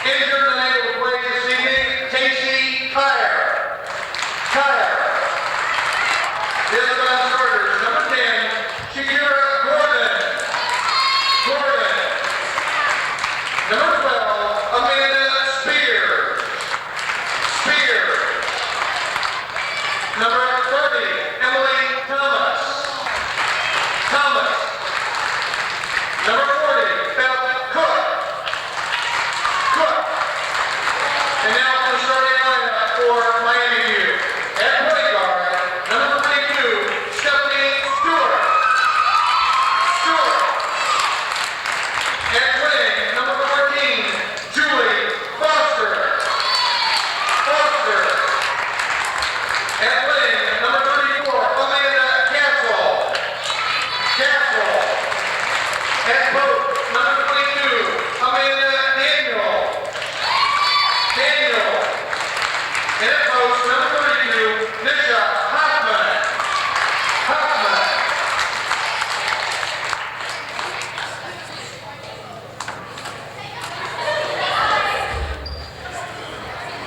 Injured and unable to play this evening, Casey Kyer. Kyer. The other starters, number 10, Shakira Gordon. Gordon. Number 12, Amanda Spears. Spears. Number 30, Emily Thomas. Thomas. Number 40, Beth Cook. Cook. And now for the starting lineup for Miami View. At point guard, number 32, Stephanie Stewart. Stewart. At wing, number 14, Julie Foster. Foster. At wing, number 34, Amanda Castle. Castle. At post, number 22, Amanda Daniel. Daniel. And at post, number 32, Nisha Hoffman. Hoffman.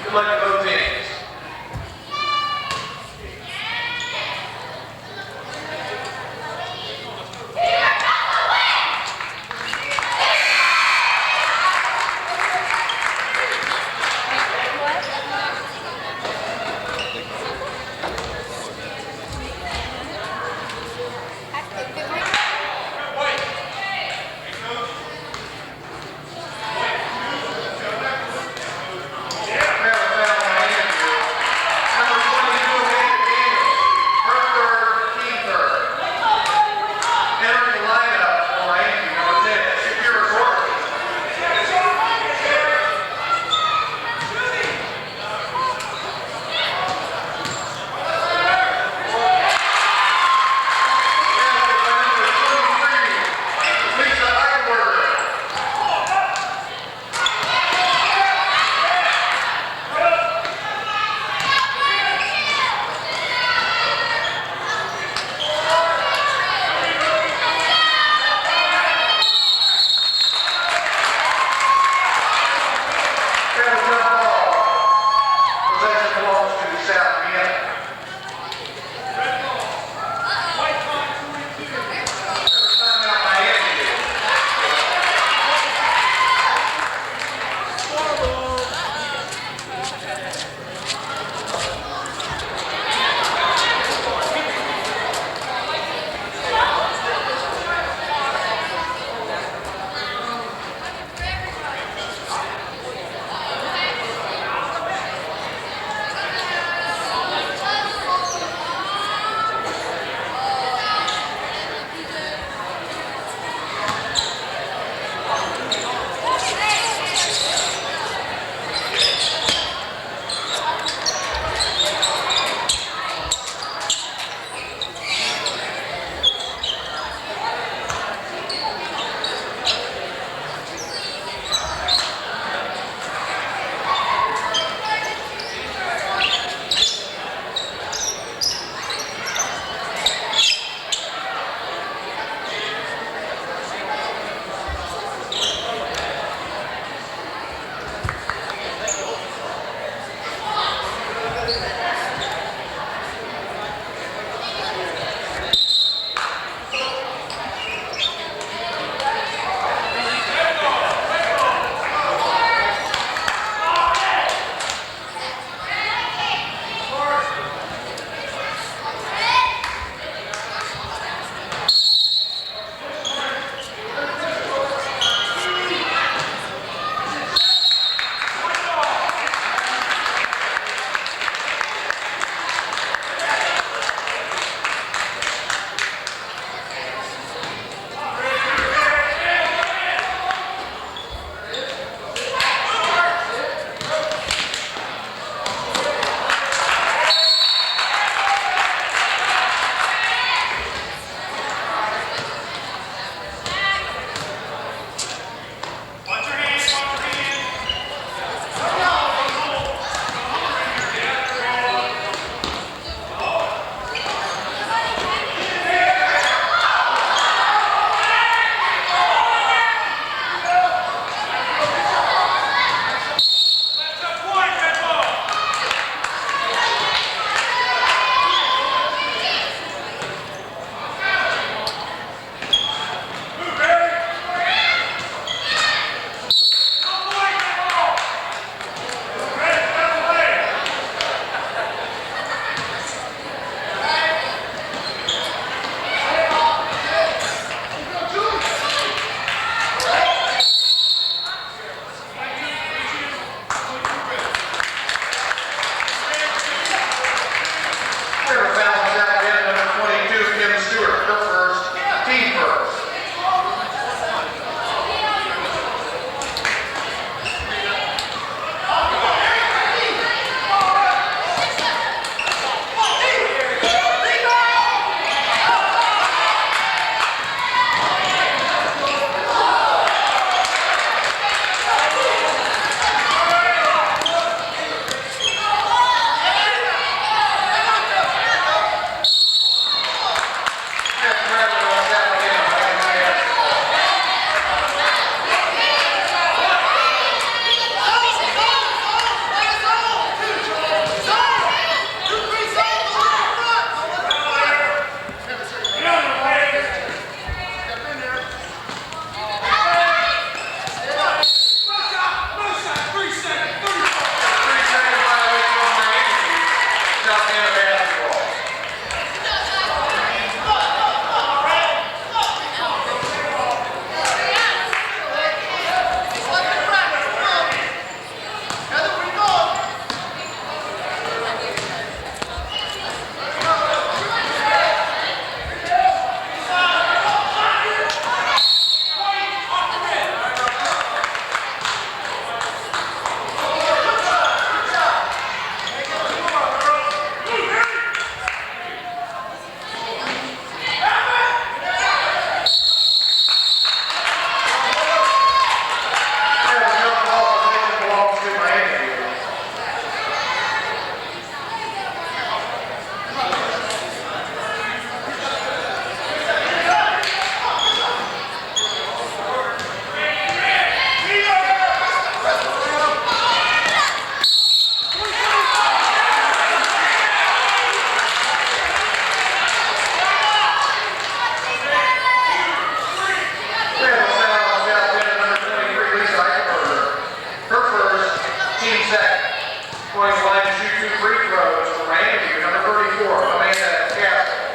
Good luck to both teams. Foul Going to line to shoot 2 free throws for Miami, number 34, Amanda Castle.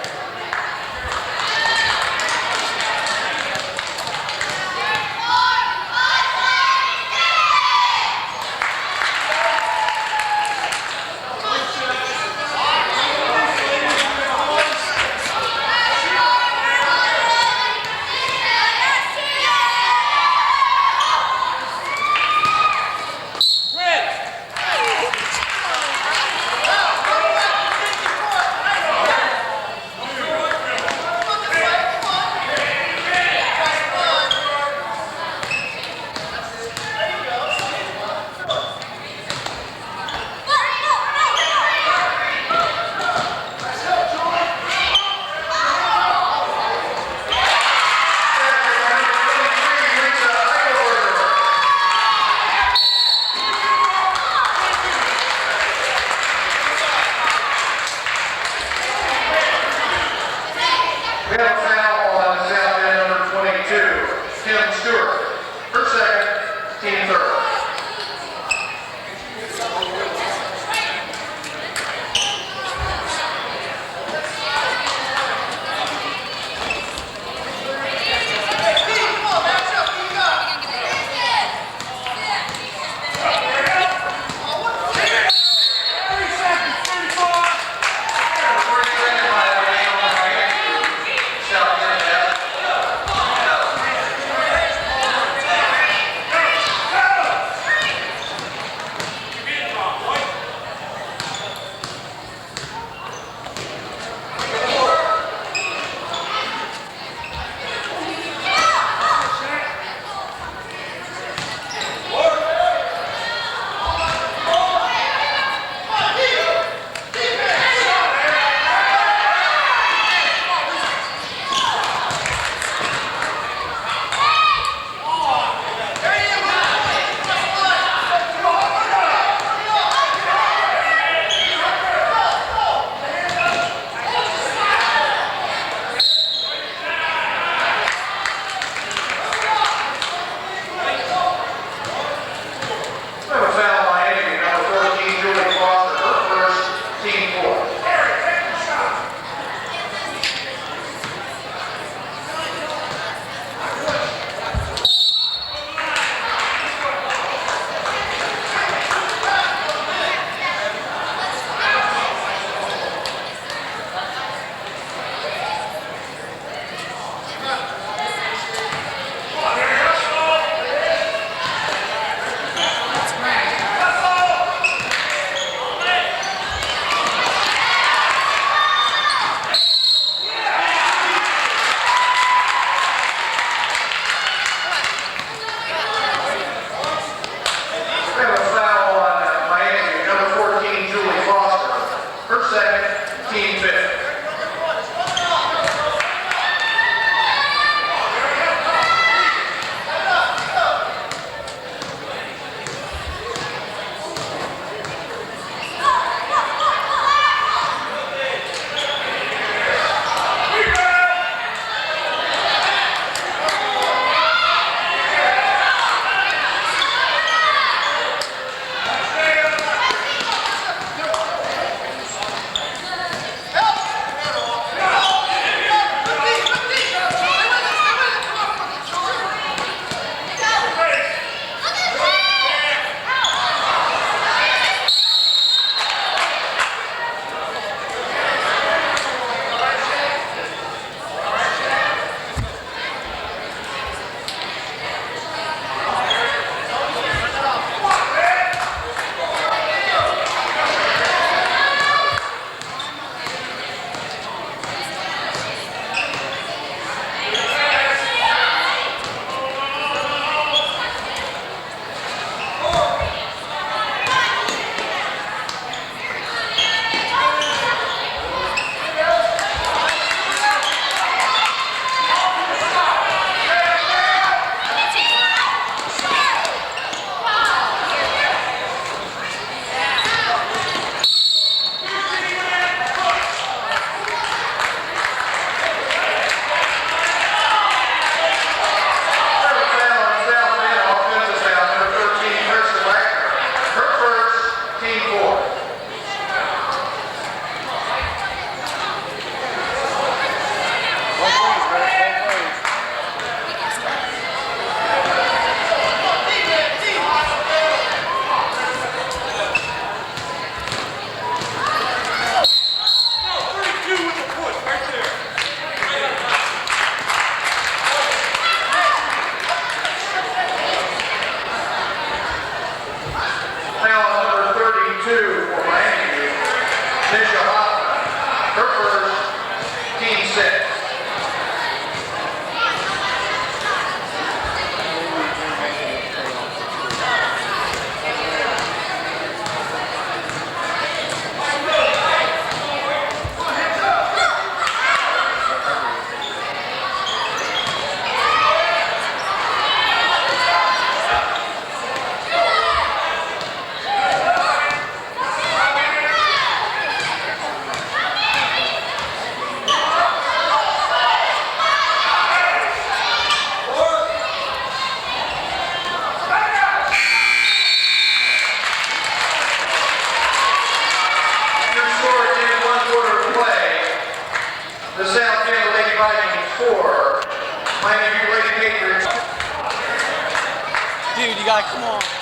4. Miami, be ready, Patriots. Dude, you gotta come on.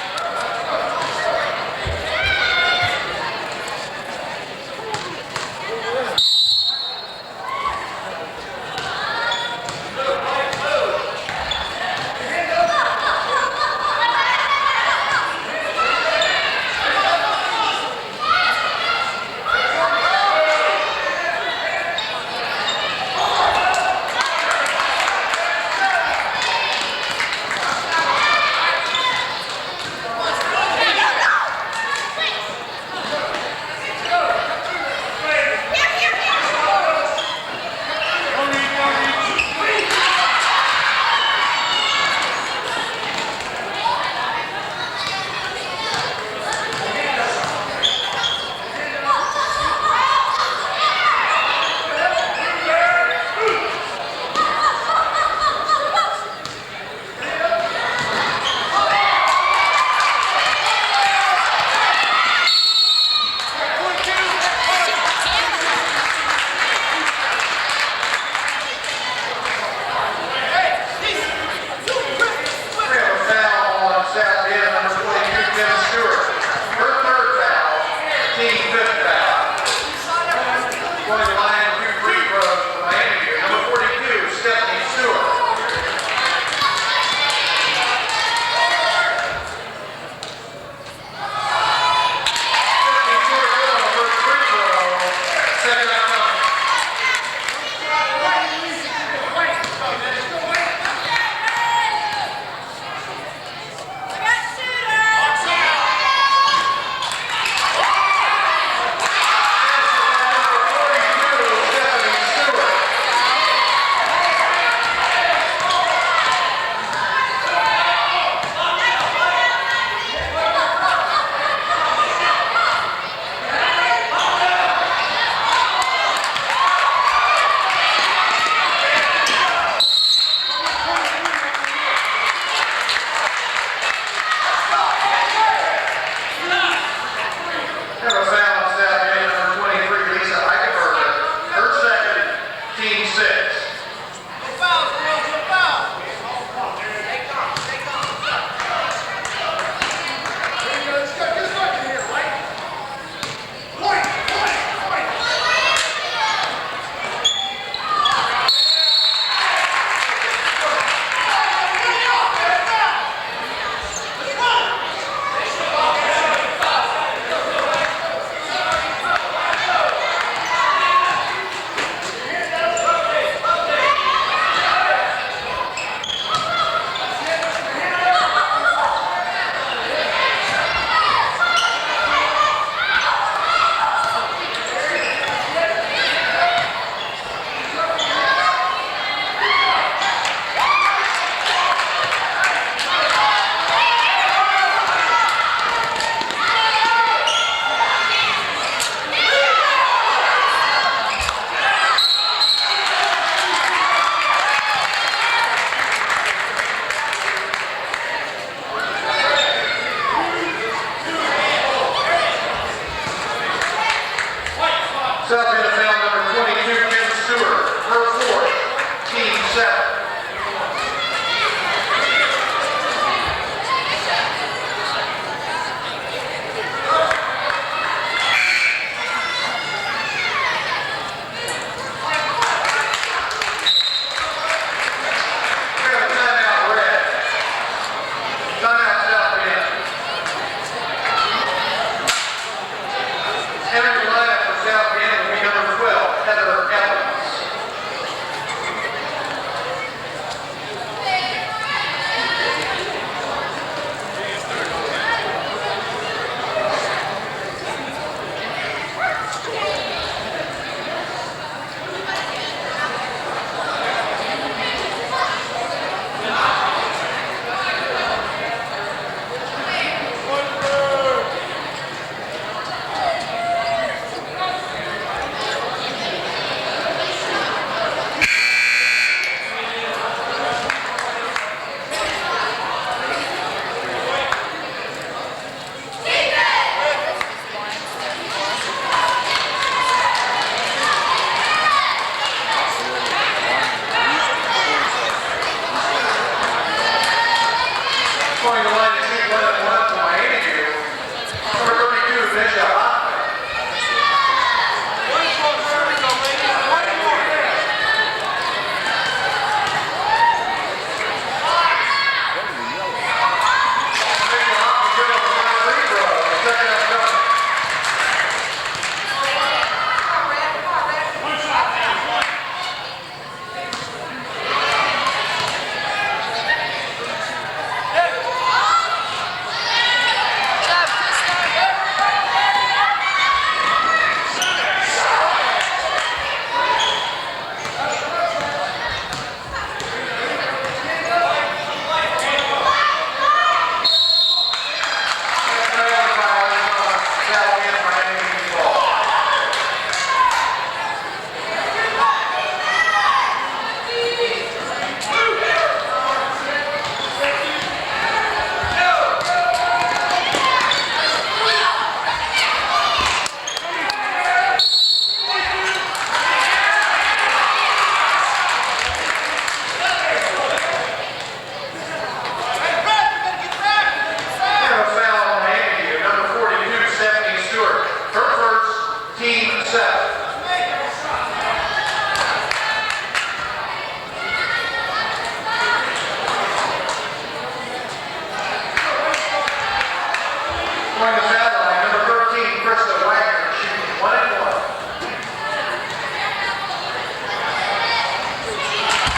Going to foul line, number 13, Krista Wagner, shooting 1 and 1.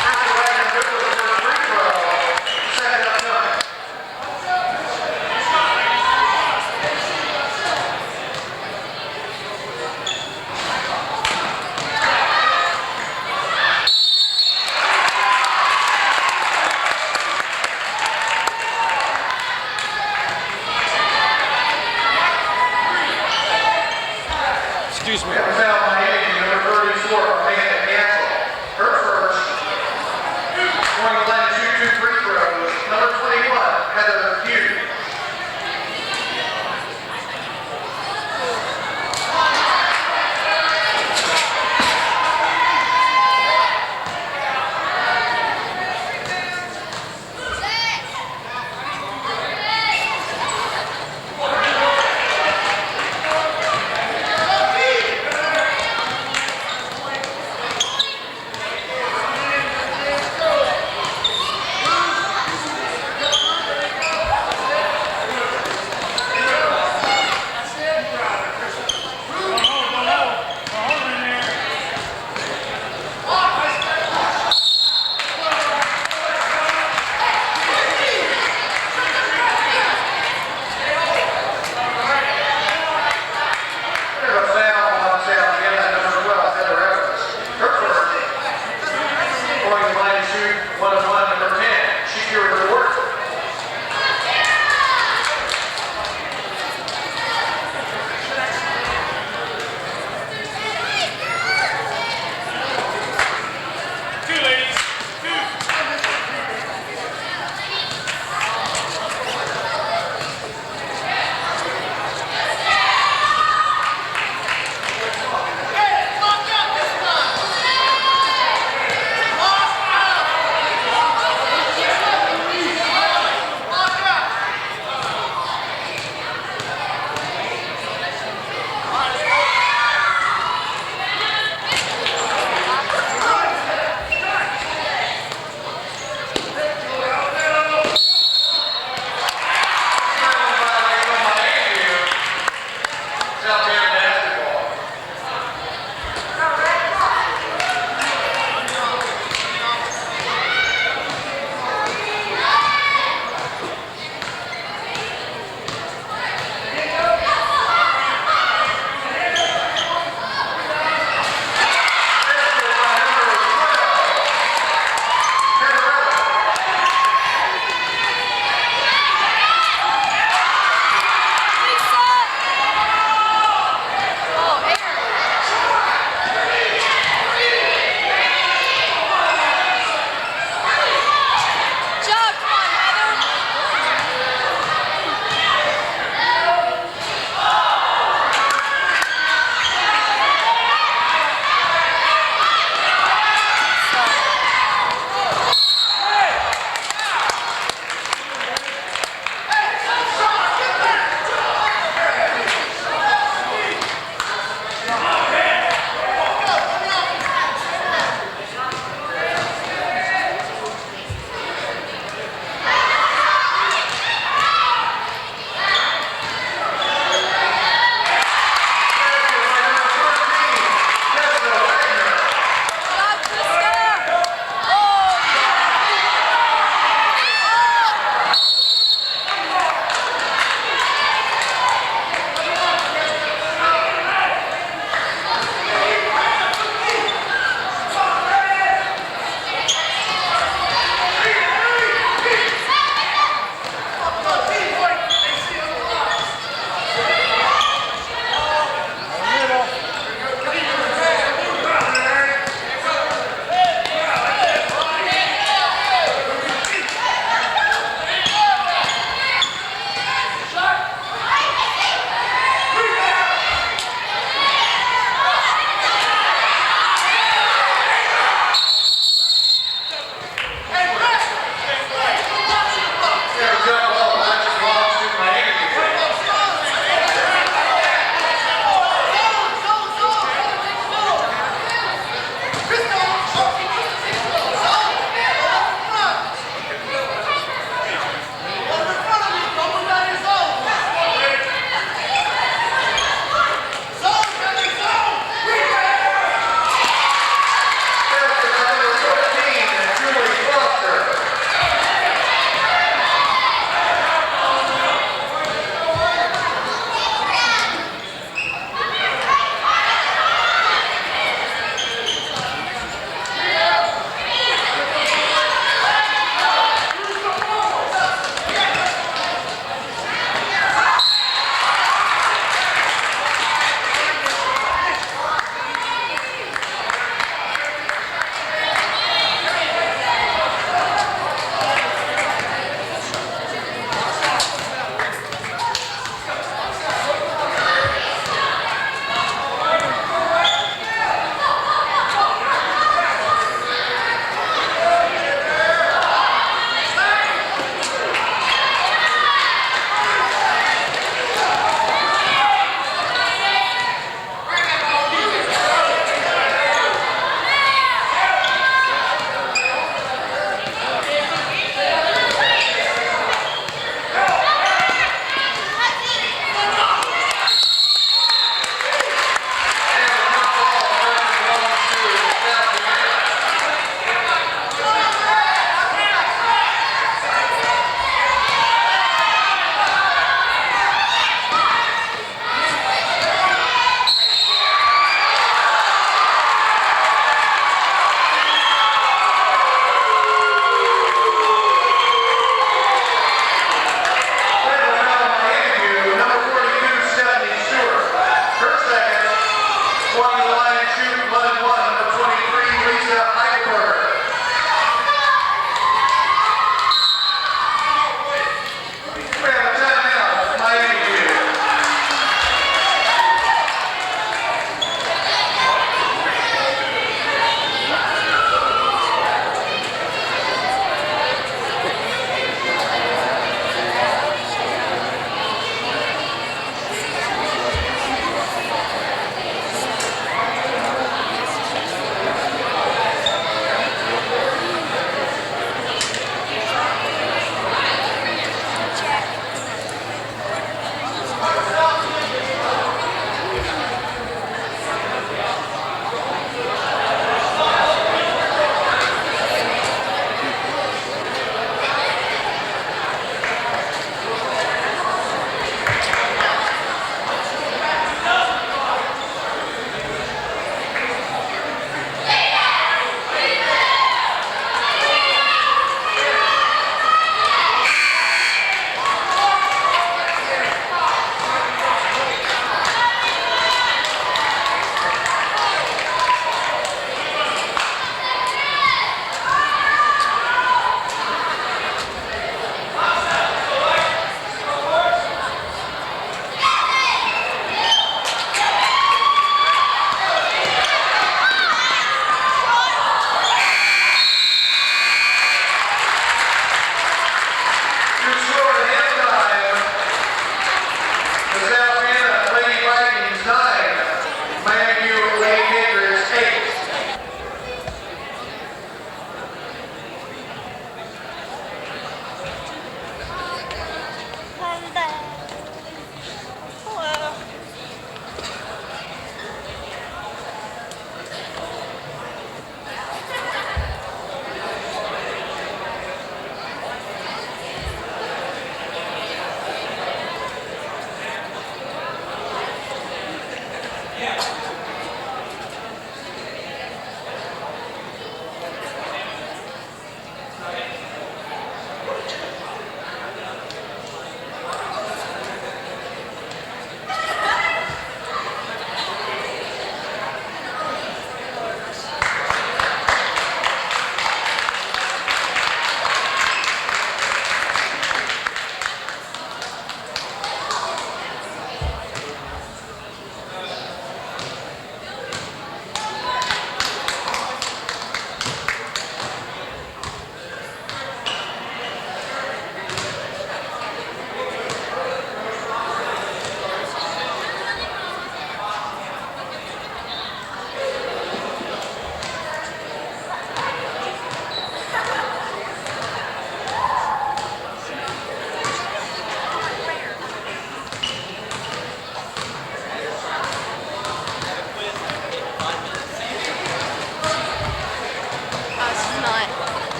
Krista Wagner good with the first free throw, second up none. Excuse me. That was out by number 34, Amanda Cancel. Her first. Going to land 2 free throws, number 21, Heather Hughes.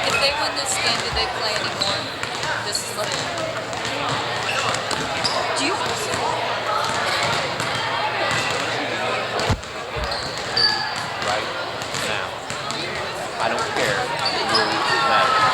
If they win this game, do they play anymore? This is Do you? Right now. I don't care. Rules matter.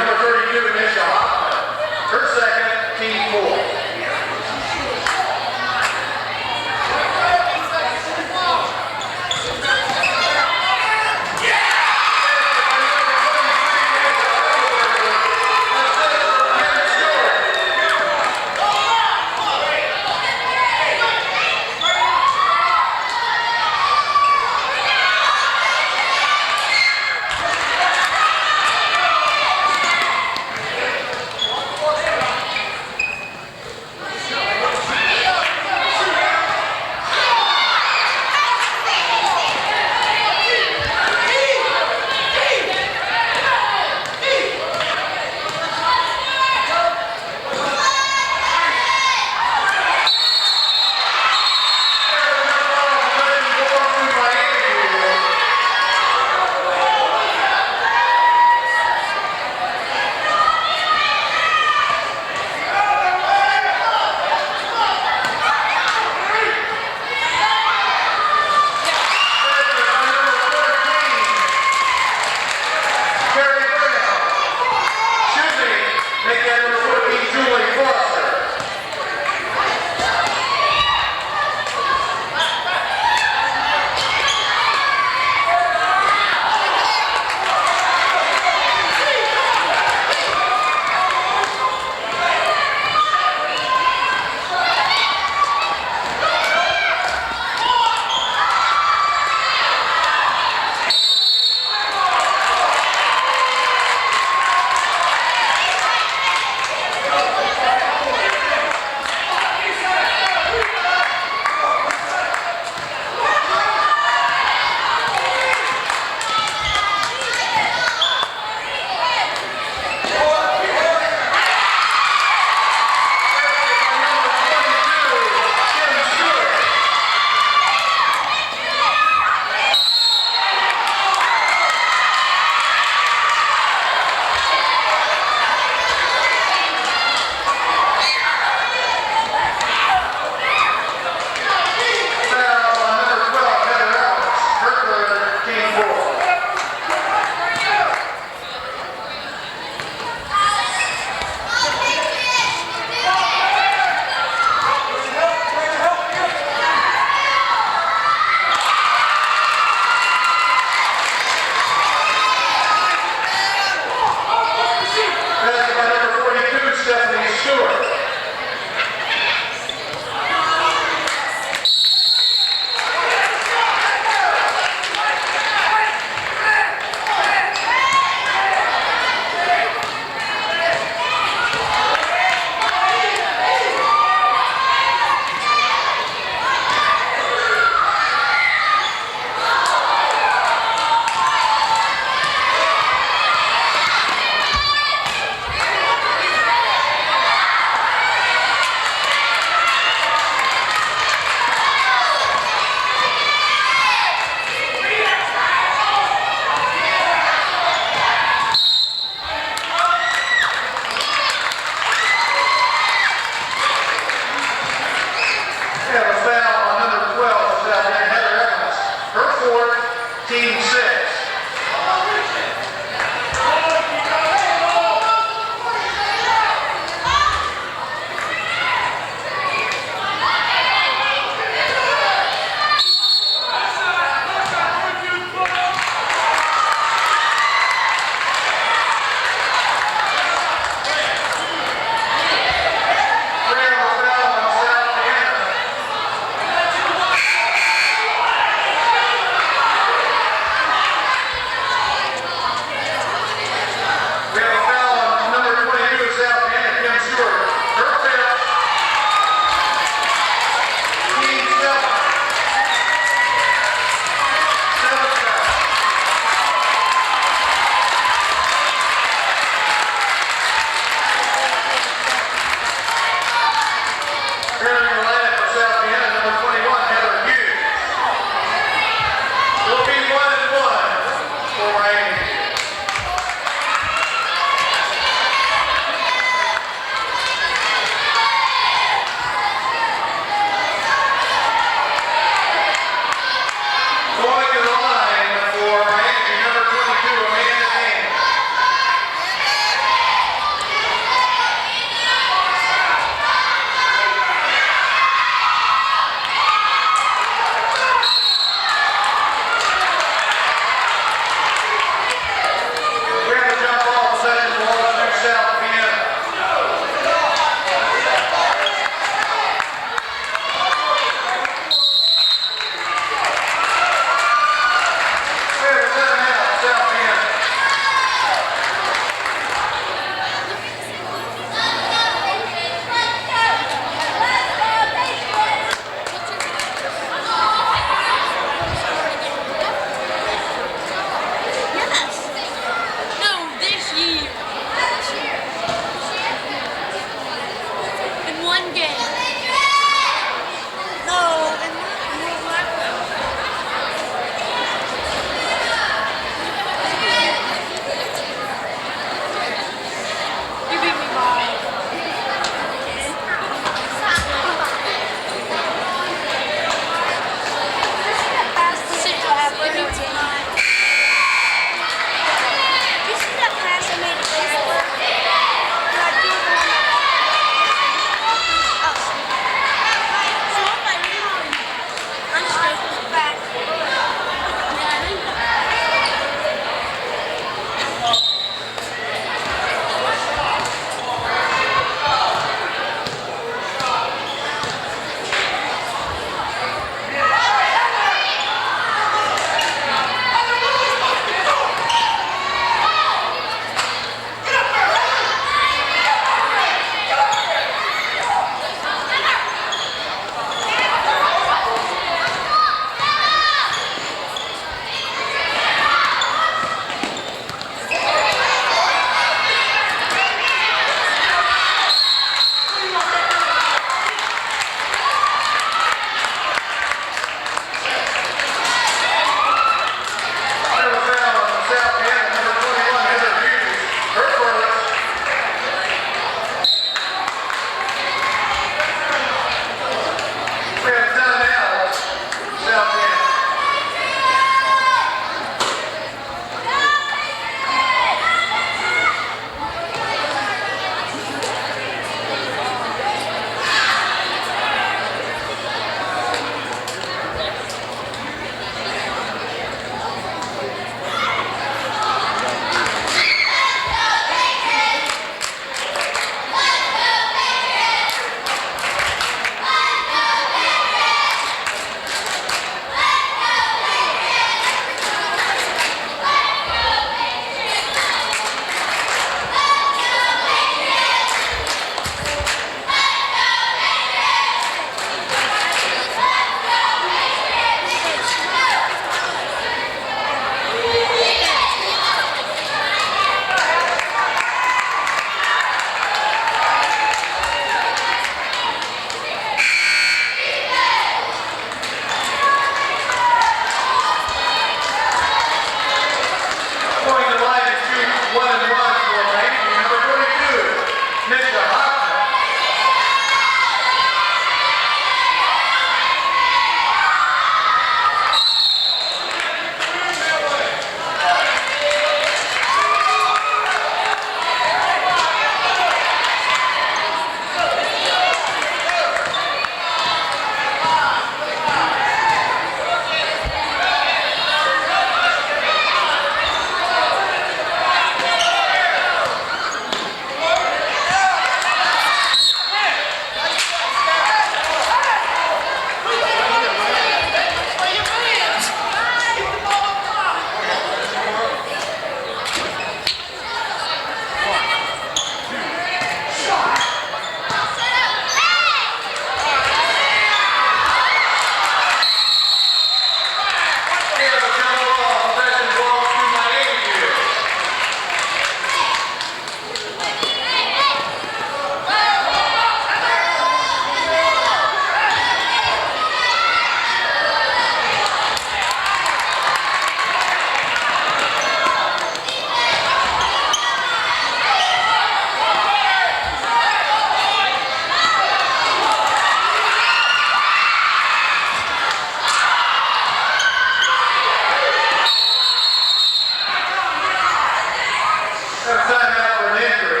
Got a timeout for an injury.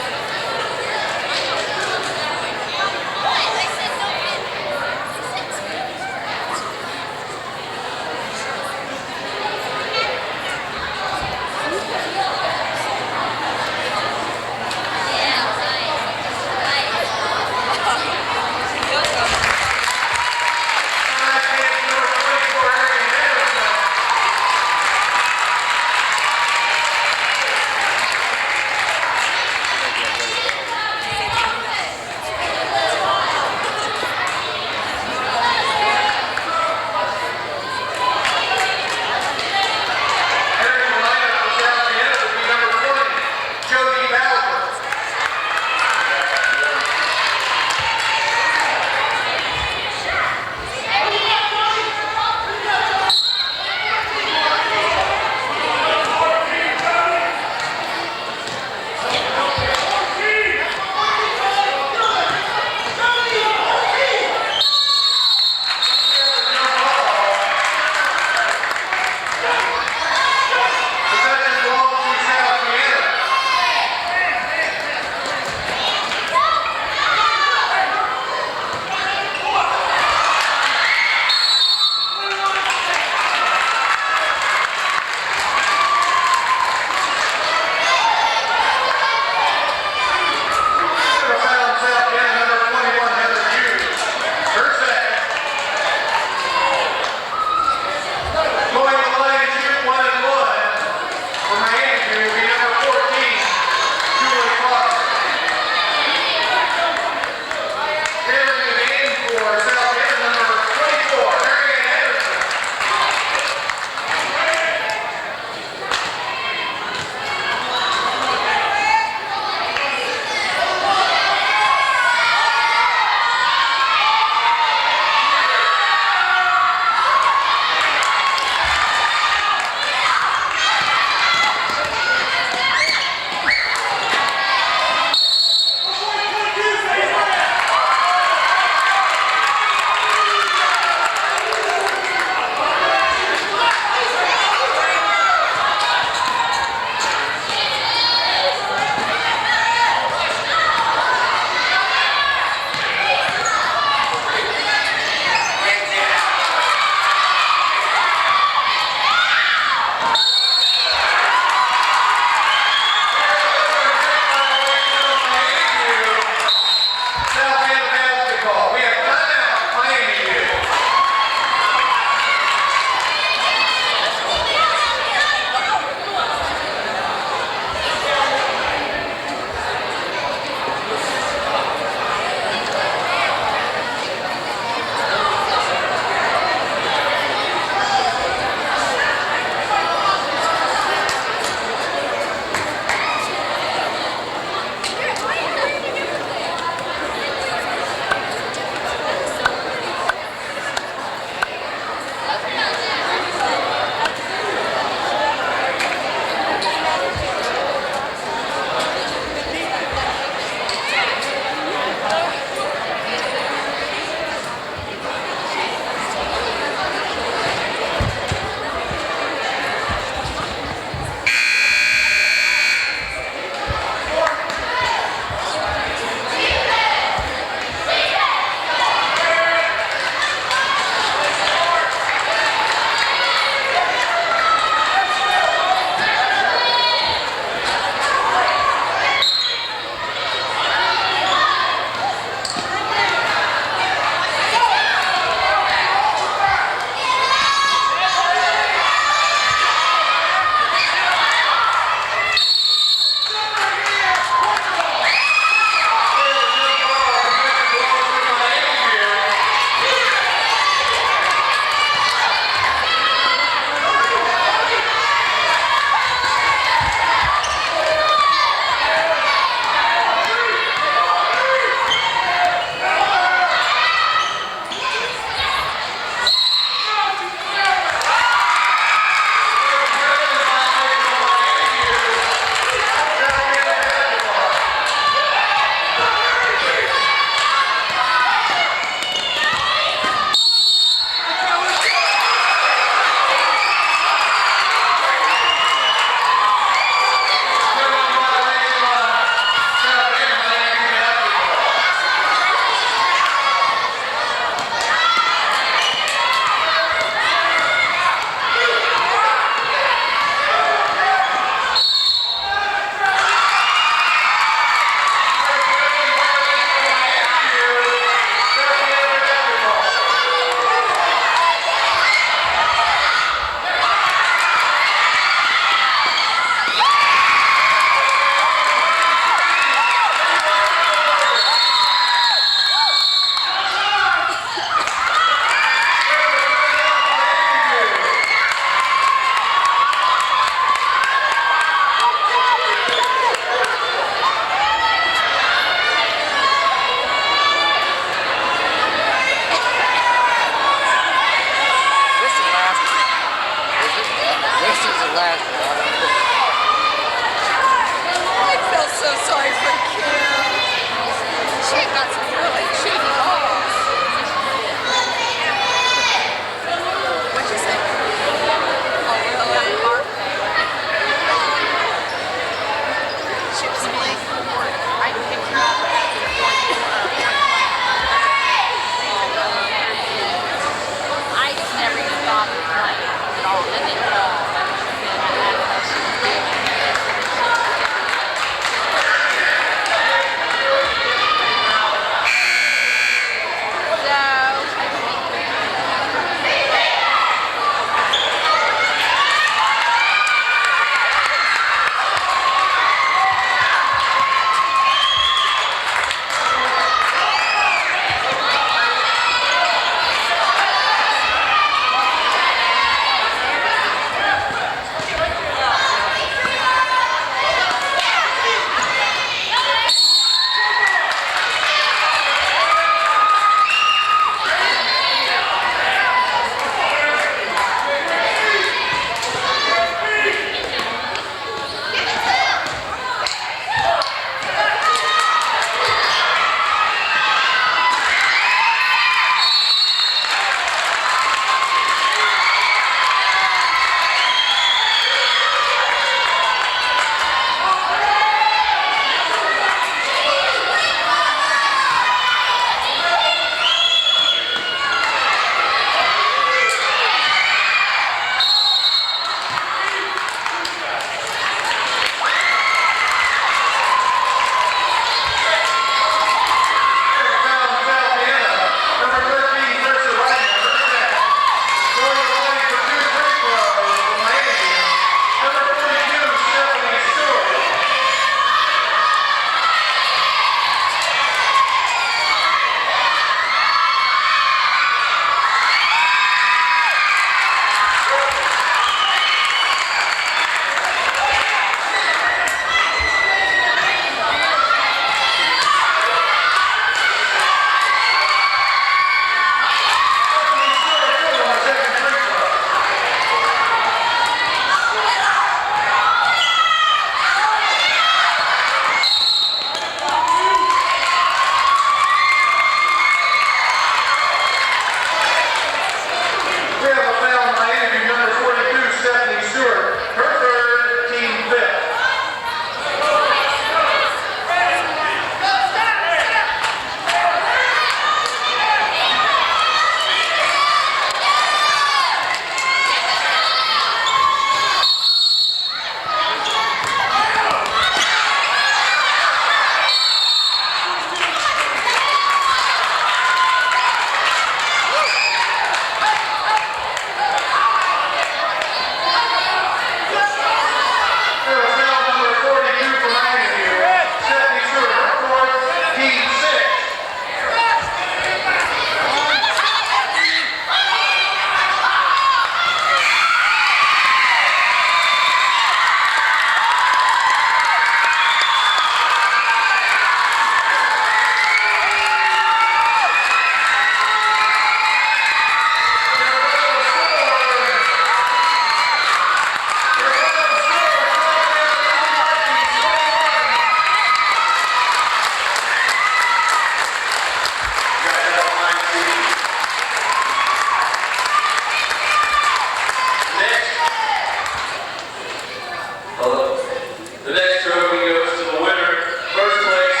The next trophy goes to the winner, first place,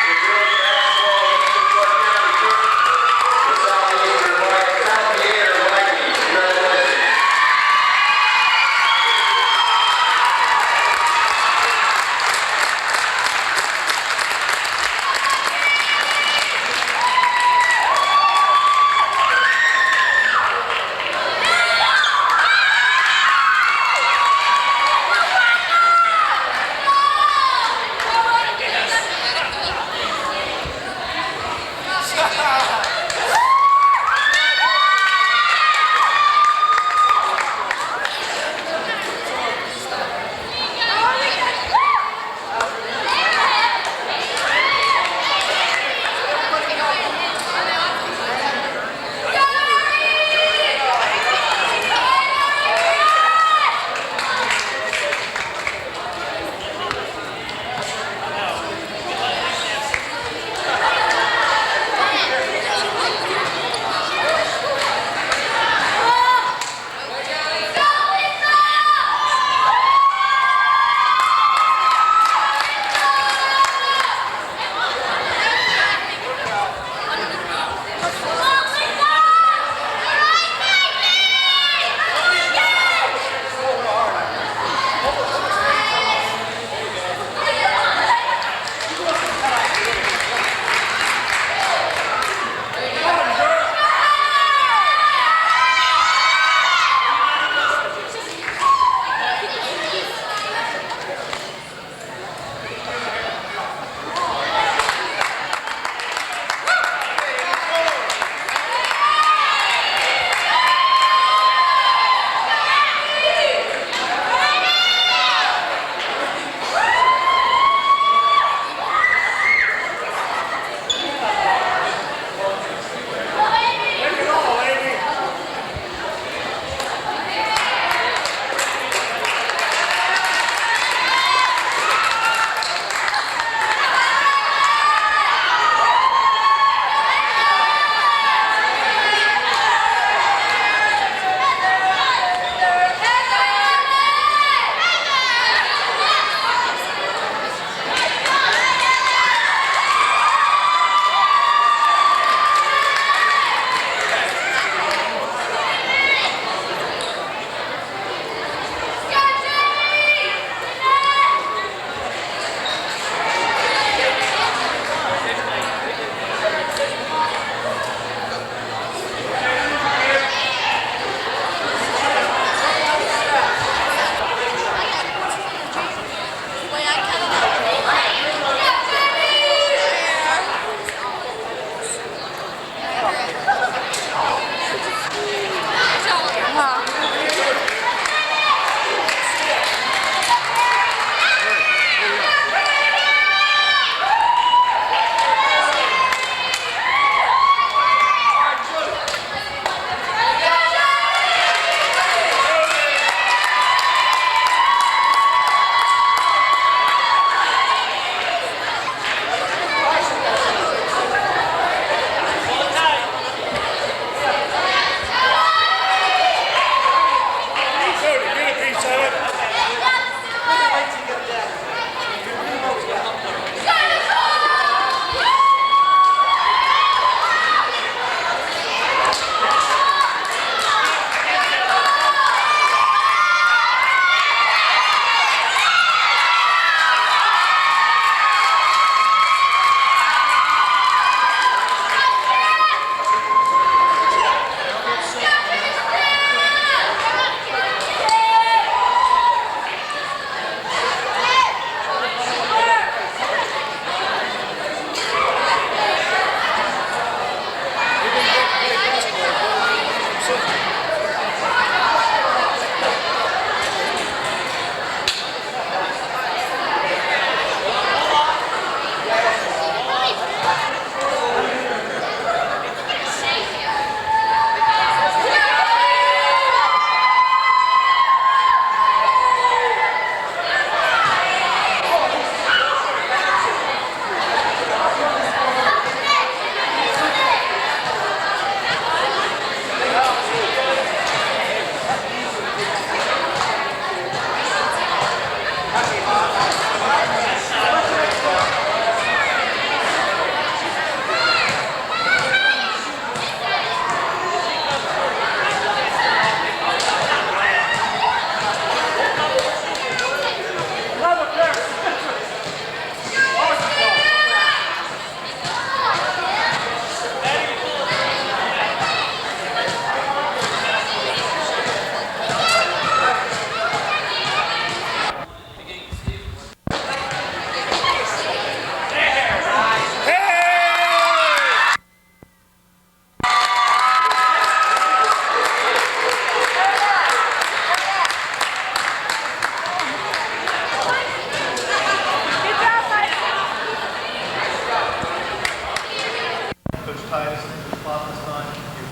in girls basketball, Eastern Clark County Cook, the Southeastern Vikings. Congratulations.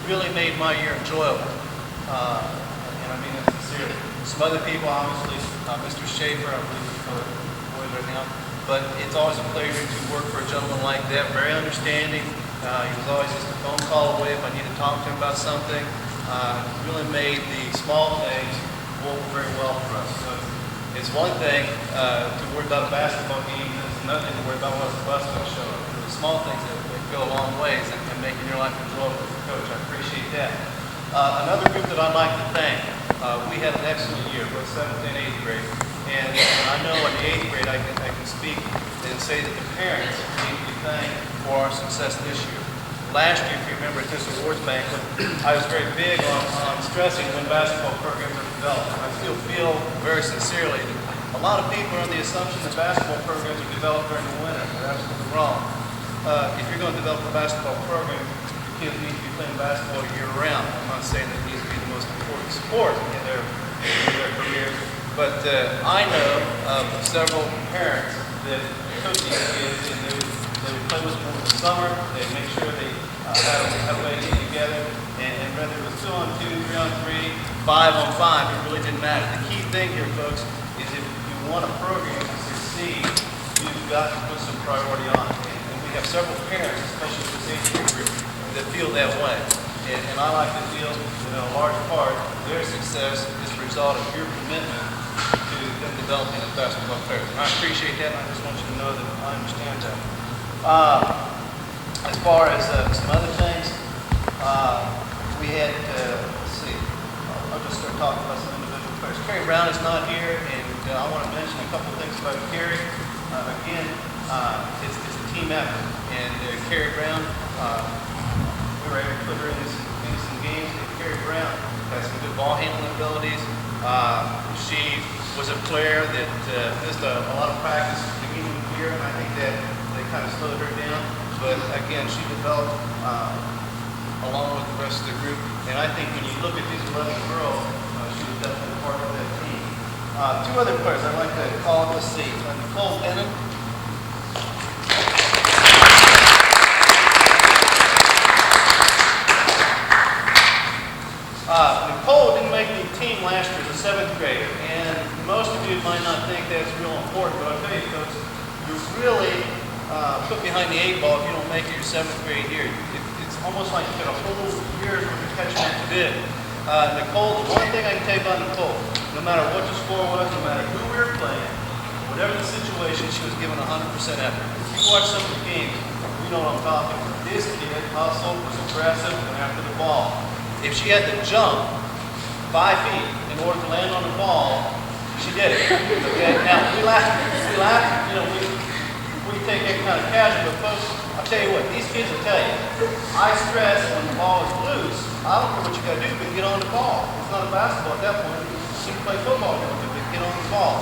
Really made my year enjoyable. And I mean that sincerely. Some other people, obviously, Mr. Schaefer, I believe he's for the boys right now. But it's always a pleasure to work for a gentleman like that. Very understanding. He was always just a phone call away if I needed to talk to him about something. Really made the small things work very well for us. So it's one thing to worry about a basketball game, and it's another thing to worry about what's the bus going to show up. The small things that go a long ways and making your life enjoyable as a coach. I appreciate that. Another group that I'd like to thank, we had an excellent year, both 7th and 8th grade. And I know in the 8th grade I can speak and say that the parents need to be thanked for our success this year. Last year, if you remember at this awards banquet, I was very big on stressing when basketball programs are developed. I still feel very sincerely that a lot of people are on the assumption that basketball programs are developed during the winter. They're absolutely wrong. If you're going to develop a basketball program, your kids need to be playing basketball year-round. I'm not saying that it needs to be the most important sport in their career, but I know of several parents that took these kids and they would play with them over the summer. They'd make sure they had a way to get together, and whether it was 2-on-2, 3-on-3, 5-on-5, it really didn't matter. The key thing here, folks, is if you want a program to succeed, you've got to put some priority on it. We have several parents, especially with this age group, that feel that way. And I like to feel, in a large part, their success is a result of your commitment to them developing as basketball players. And I appreciate that, and I just want you to know that I understand that. As far as some other things, we had, let's see, I'll just start talking about some individual players. Kerry Brown is not here, and I want to mention a couple of things about Kerry. Again, it's a team effort, and Kerry Brown, we were able to put her in some games, and Kerry Brown has some good ball handling abilities. She was a player that missed a lot of practice at the beginning of the year, and I think that they kind of slowed her down. But again, she developed along with the rest of the group, and I think when you look at these 11 girls, she was definitely part of that team. Two other players I'd like to call, let's see, Nicole Bennett. Nicole didn't make the team last year as a 7th grader, and most of you might not think that's real important, but I'll tell you folks, you're really put behind the 8 ball if you don't make it your 7th grade year. It's almost like you got a whole year's worth of catching up to do. Nicole, the one thing I can tell you about Nicole, no matter what the score was, no matter who we were playing, whatever the situation, she was giving 100% effort. If you watch some of the games, you know what I'm talking about. This kid hustled, was aggressive, and after the ball. If she had to jump 5 feet in order to land on the ball, she did it. Okay? Now, we laugh, you know, we take it kind of casual, but folks, I'll tell you what, these kids will tell you. I stress when the ball is loose, I don't care what you got to do, but get on the ball. It's not a basketball at that point. You can play football, but get on the ball.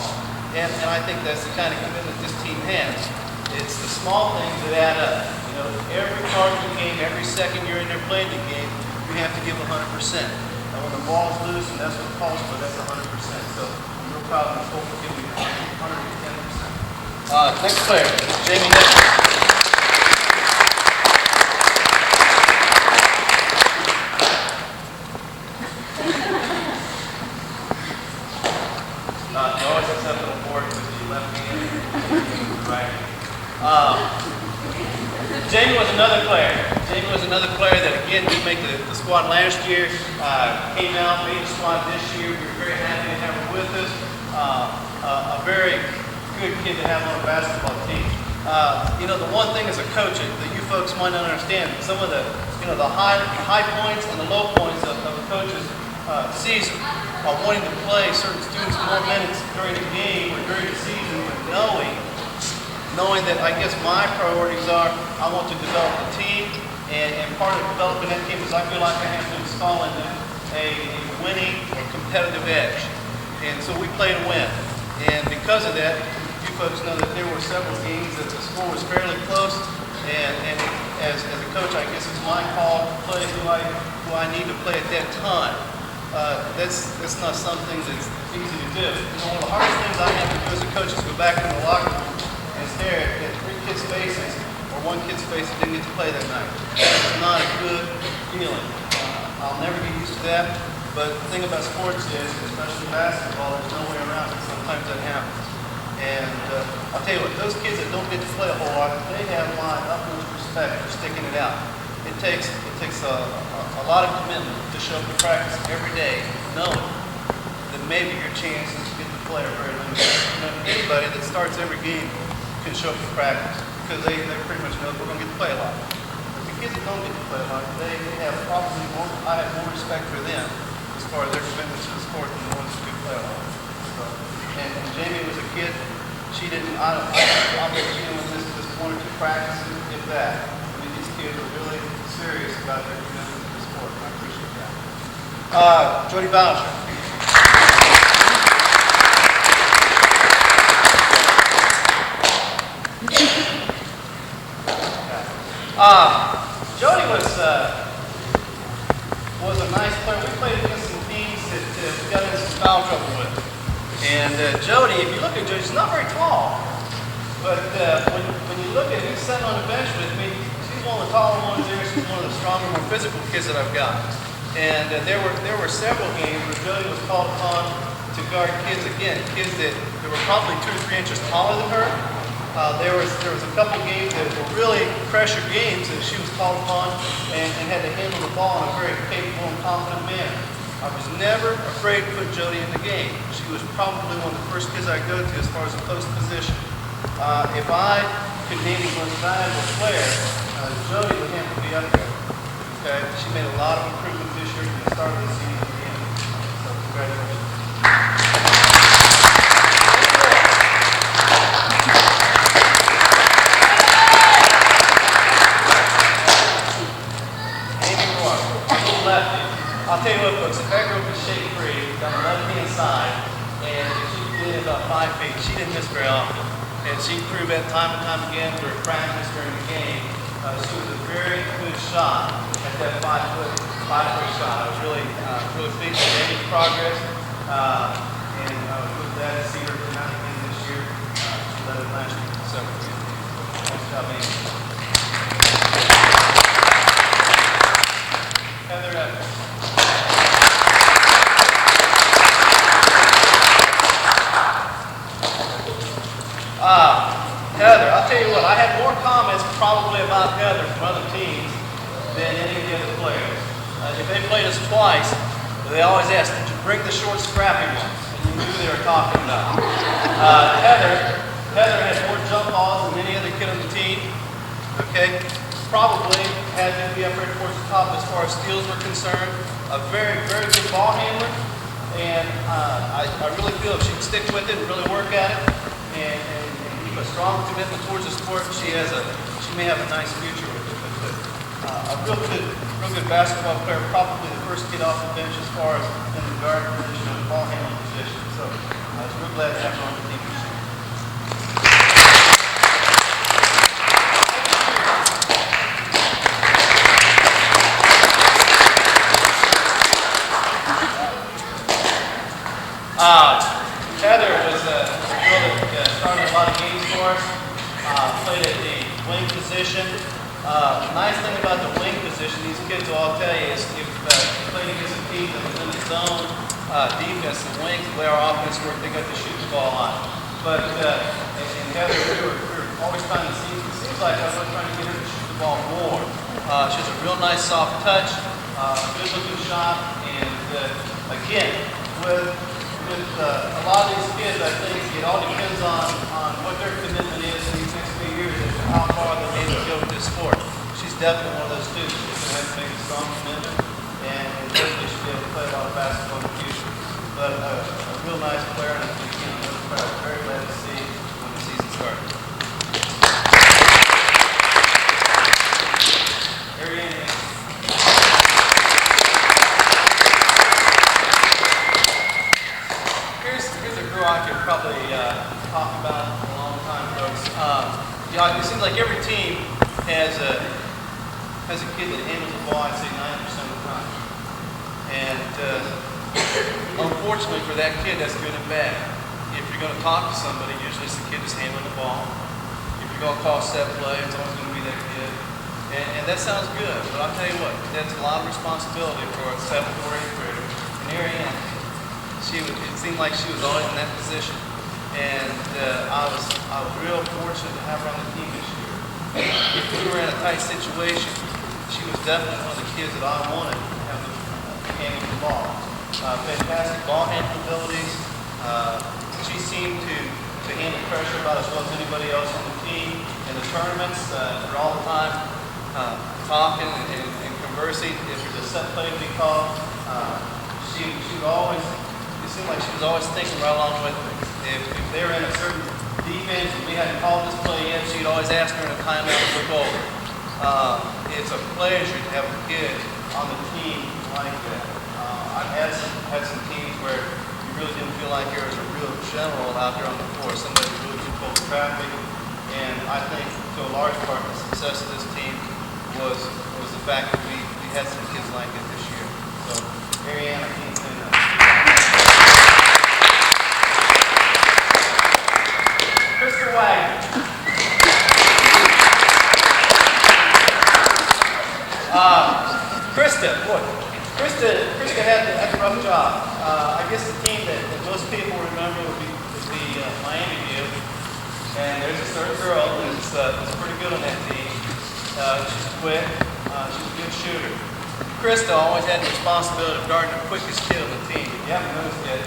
And I think that's the kind of commitment this team has. It's the small things that add up. You know, every part of the game, every second you're in there playing the game, you have to give 100%. And when the ball is loose, and that's what it calls for, that's 100%. So I'm real proud of Nicole for giving 110%. Next player, Jamie Nichols. You always accept an award with the left hand, right? Jamie was another player. Jamie was another player that, again, didn't make the squad last year. Came out, made the squad this year. We were very happy to have her with us. a very good kid to have on a basketball team. You know, the one thing as a coach that you folks might not understand, some of the, you know, the high points and the low points of a coach's season are wanting to play certain students more minutes during the game or during the season, but knowing that I guess my priorities are I want to develop the team, and part of developing that team is I feel like I have to install in them a winning or competitive edge. And so we play to win. And because of that, you folks know that there were several games that the score was fairly close, and as a coach, I guess it's my call to play who I need to play at that time. That's not something that's easy to do. You know, one of the hardest things I have to do as a coach is go back in the locker room and stare at 3 kids' faces or 1 kid's face that didn't get to play that night. It's not a good feeling. I'll never get used to that. But the thing about sports is, especially basketball, there's no way around it. Sometimes that happens. And I'll tell you what, those kids that don't get to play a whole lot, they have my utmost respect for sticking it out. It takes a lot of commitment to show up to practice every day, knowing that maybe your chances to get to play are very limited. You know, anybody that starts every game can show up to practice because they pretty much know we're going to get to play a lot. But the kids that don't get to play a lot, they have probably more, I have more respect for them as far as their commitment to the sport than the ones who do play a lot. So, and Jamie was a kid, she didn't, I'll bet she didn't this 1 or 2 practices, if that. I mean, these kids are really serious about their commitment to the sport, and I appreciate that. Jody Bowser. Jody was a nice player. We played against some teams that we got into some foul trouble with. And Jody, if you look at Jody, she's not very tall. But when you look at her sitting on the bench with me, she's one of the taller ones there. She's one of the stronger, more physical kids that I've got. And there were several games where Jody was called upon to guard kids, again, kids that were probably 2 or 3 inches taller than her. There was a couple games that were really pressure games that she was called upon and had to handle the ball in a very capable and confident manner. I was never afraid to put Jody in the game. She was probably one of the first kids I go to as far as a post position. If I could name the most valuable player, Jody would have to be up there. Okay, she made a lot of improvements this year from the start of the season to the end. So congratulations. I'll tell you what, folks, if that girl could shake free down the left-hand side, and if she did about 5 feet, she didn't miss very often. And she proved that time and time again through practice during the game. She was a very good shot at that 5-foot shot. I was really pleased with Amy's progress, and I was really glad to see her come out again this year. She led it last year for several years. Nice job, Amy. Heather Evans. Heather, I'll tell you what, I had more comments probably about Heather from other teams than any of the other players. If they played us twice, they always asked, did you bring the short scrappy ones? And you knew who they were talking about. Heather had more jump balls than any other kid on the team. Okay? Probably had to be up there towards the top as far as steals were concerned. A very, very good ball handler. And I really feel if she can stick with it and really work at it and keep a strong commitment towards the sport, she may have a nice future with it. But a real good basketball player, probably the first kid off the bench as far as in the guard position and the ball handling position. So I was real glad to have her on the team this year. Heather was a girl that started a lot of games for us, played at the wing position. Nice thing about the wing position, these kids will all tell you, is if you played against a team that was in the zone defense, the wings, the way our offense worked, they got to shoot the ball on. But in Heather, we were always trying to see, it seems like I was trying to get her to shoot the ball more. She has a real nice soft touch, good looking shot, and again, with with a lot of these kids, I think it all depends on what their commitment is in these next few years as to how far they may go with this sport. She's definitely one of those students who's going to have to make a strong commitment, and hopefully she'll be able to play a lot of basketball in the future. But a real nice player, and again, another player I'm very glad to see when the season starts. Here's a girl I could probably talk about for a long time, folks. It seems like every team has a kid that handles the ball, I'd say 90% of the time. And unfortunately for that kid, that's good and bad. If you're going to talk to somebody, usually it's the kid that's handling the ball. If you're going to call set play, it's always going to be that kid. And that sounds good, but I'll tell you what, that's a lot of responsibility for a 7th or 8th grader. And Ariane, it seemed like she was always in that position. And I was real fortunate to have her on the team this year. If we were in a tight situation, she was definitely one of the kids that I wanted to have handling the ball. Fantastic ball handling abilities. She seemed to handle pressure about as well as anybody else on the team. In the tournaments, they're all the time talking and conversing. If there's a set play to be called, she would always, it seemed like she was always thinking right along with me. If they were in a certain defense and we hadn't called this play yet, she'd always ask her in a timeout to look over. It's a pleasure to have a kid on the team like that. I've had some teams where you really didn't feel like there was a real general out there on the floor, somebody who really controlled traffic. And I think to a large part the success of this team was the fact that we had some kids like it this year. So, Ariane, I can't say that. Krista Wagner. Krista had a rough job. I guess the team that most people remember would be Miami View. And there's this third girl that's pretty good on that team. She's quick. She's a good shooter. Krista always had the responsibility of guarding the quickest kid on the team. If you haven't noticed yet,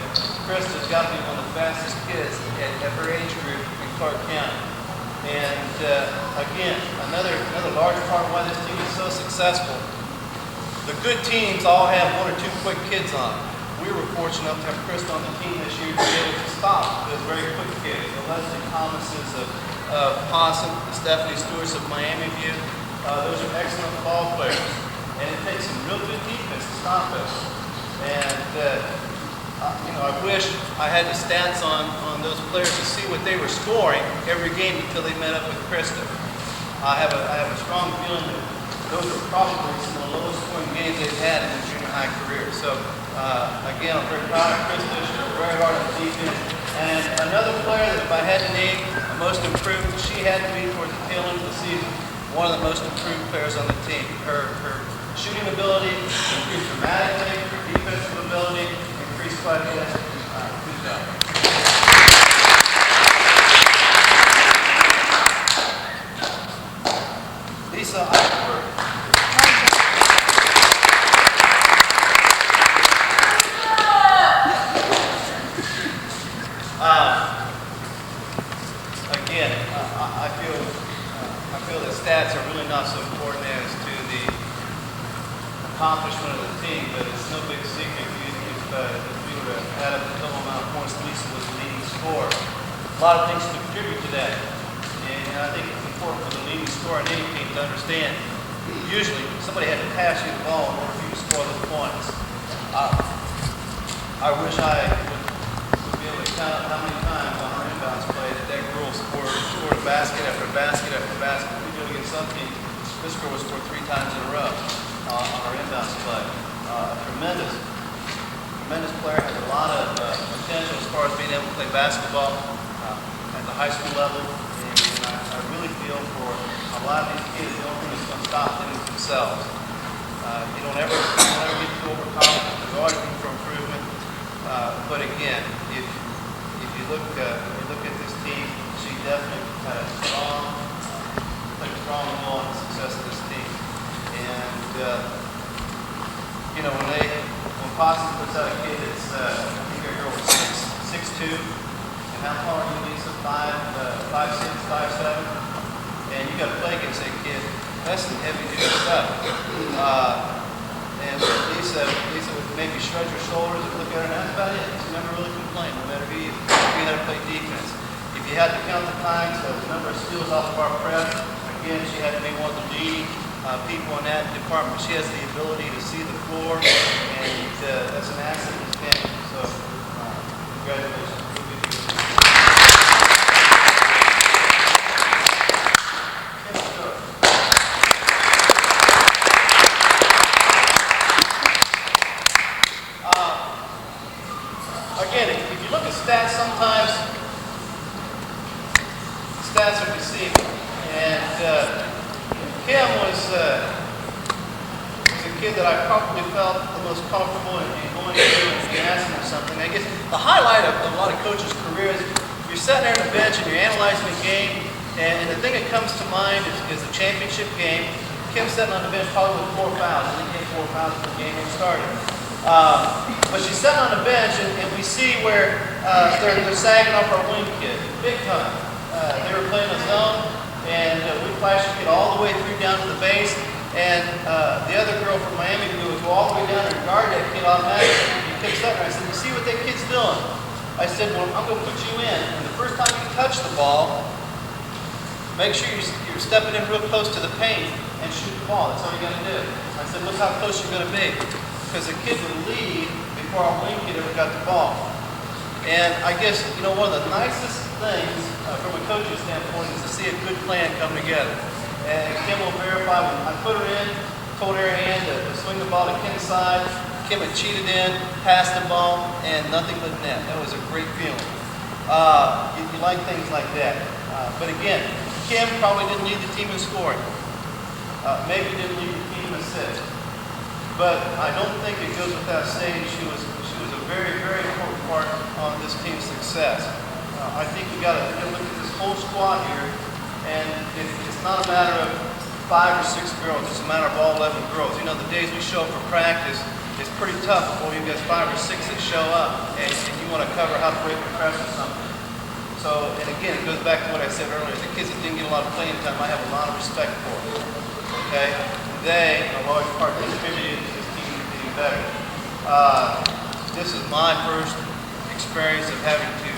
Krista's got to be one of the fastest kids at her age group in Clark County. And again, another large part of why this team is so successful. The good teams all have 1 or 2 quick kids on them. We were fortunate enough to have Krista on the team this year to be able to stop those very quick kids. The Leslie Thomases of Possum, the Stephanie Stewarts of Miami View, those are excellent ball players. And it takes some real good defense to stop us. And I wish I had the stats on those players to see what they were scoring every game until they met up with Krista. I have a strong feeling that those are probably some of the lowest scoring games they've had in their junior high career. So again, I'm very proud of Krista. She worked very hard on defense. And another player that if I had to name the most improved, she had to be towards the tail end of the season, one of the most improved players on the team. Her shooting ability increased dramatically, her defensive ability increased quite a bit. Good job. Lisa Eichenberg. Again, I feel that stats are really not so important as to the accomplishment of the team, but it's no big secret if we were to add up the total amount of points Lisa was the leading scorer. A lot of things to contribute to that. And I think it's important for the leading scorer in any team to understand. Usually, somebody had to pass you the ball in order for you to score those points. I wish I would be able to count up how many times on our inbounds play that girl scored a basket after basket after basket. We do it against some teams. This girl was scored 3 times in a row on our inbounds play. A tremendous player, has a lot of potential as far as being able to play basketball at the high school level. And I really feel for a lot of these kids, the only thing that's going to stop them is themselves. You don't ever get too overconfident. There's always room for improvement. But again, if you look at this team, she definitely had a strong role in the success of this team. And when Possum puts out a kid that's I think their girl was 6'6", And how tall are you, Lisa? 5'6", 5'7"? And you got to play against that kid. That's some heavy duty stuff. And Lisa would maybe shrug her shoulders and look at her, and that's about it. She never really complained, no matter who you had to play defense. If you had to count the times, the number of steals off of our press, again, she had to be one of the leading people in that department. She has the ability to see the floor, and that's an asset in this game. So, congratulations. Again, if you look at stats, sometimes stats are deceiving. And Kim was a kid that I probably felt the most comfortable in going to and asking him something. I guess the highlight of a lot of coaches' careers, you're sitting there on the bench and you're analyzing the game, and the thing that comes to mind is the championship game. Kim sitting on the bench probably with 4 fouls. I think he had 4 fouls when the game started. But she's sitting on the bench, and we see where they're sagging off our wing kid, big time. They were playing a zone, and we flashed the kid all the way through down to the base, and the other girl from Miami would go all the way down and guard that kid automatically. He kept sitting there. I said, "You see what that kid's doing?" I said, "Well, I'm going to put you in, and the first time you touch the ball, make sure you're stepping in real close to the paint and shoot the ball. That's all you got to do." I said, "Look how close you're going to be." Because the kid would leave before our wing kid ever got the ball. And I guess, one of the nicest things from a coaching standpoint is to see a good plan come together. And Kim will verify, when I put her in, told her hand to swing the ball to Kim's side. Kim had cheated in, passed the ball, and nothing but net. That was a great feeling. You like things like that. But again, Kim probably didn't lead the team in scoring. Maybe didn't lead the team in assists. But I don't think it goes without saying she was a very, very important part on this team's success. I think we got to look at this whole squad here, and it's not a matter of 5 or 6 girls. It's a matter of all 11 girls. The days we show up for practice, it's pretty tough before you get 5 or 6 that show up, and you want to cover how to break the press or something. So, and again, it goes back to what I said earlier. The kids that didn't get a lot of playing time, I have a lot of respect for them. Okay? They, in a large part, contributed to this team getting better. This is my first experience of having to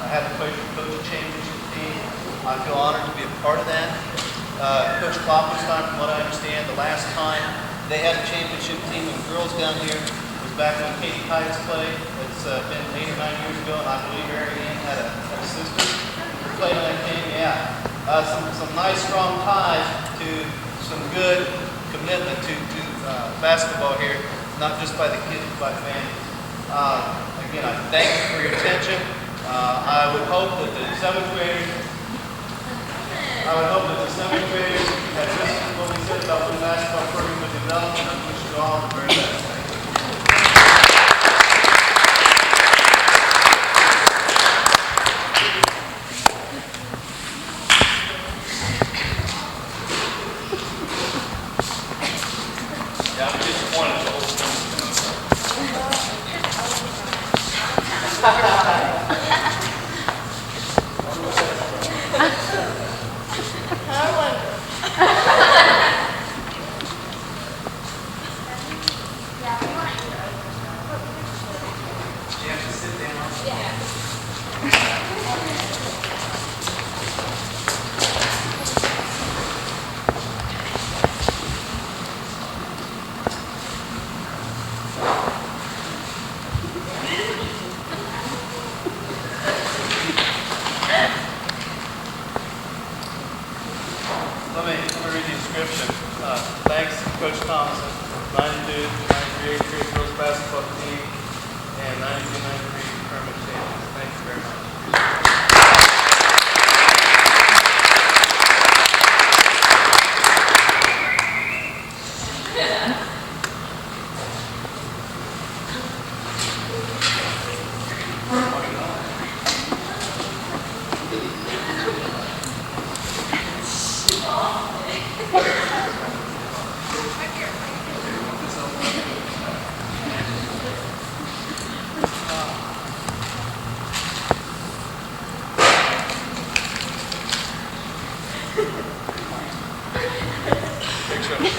have the pleasure to coach a championship team. I feel honored to be a part of that. Coach Kloppenstein, from what I understand, the last time they had a championship team of girls down here was back when Katie Kites played. It's been 8 or 9 years ago, and I believe Mary Ann had a sister who played on that team. Yeah, some nice strong ties to some good commitment to basketball here, not just by the kids, but by families. Again, I thank you for your attention. I would hope that the 7th graders, that this is what we said about what the basketball program would develop, and I wish you all the very best. Thank you. Yeah, I'm disappointed the whole thing. You have to sit down. Let me read the inscription. Thanks to Coach Thompson, 92-93 Creek Girls Basketball Team, and 92-93 Tournament Champions. Thank you very much.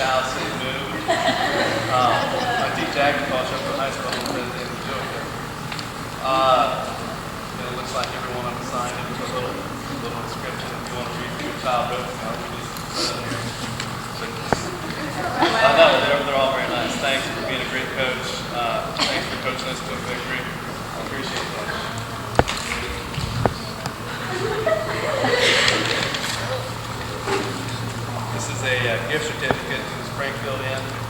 house and moved. I teach agriculture up at high school in Georgia. It looks like everyone on the sign, it was a little description if you want to read for your child. But we just put it here. I know, they're all very nice. Thanks for being a great coach. Thanks for coaching us to a victory. I appreciate that. This is a gift certificate to the Springfield Inn.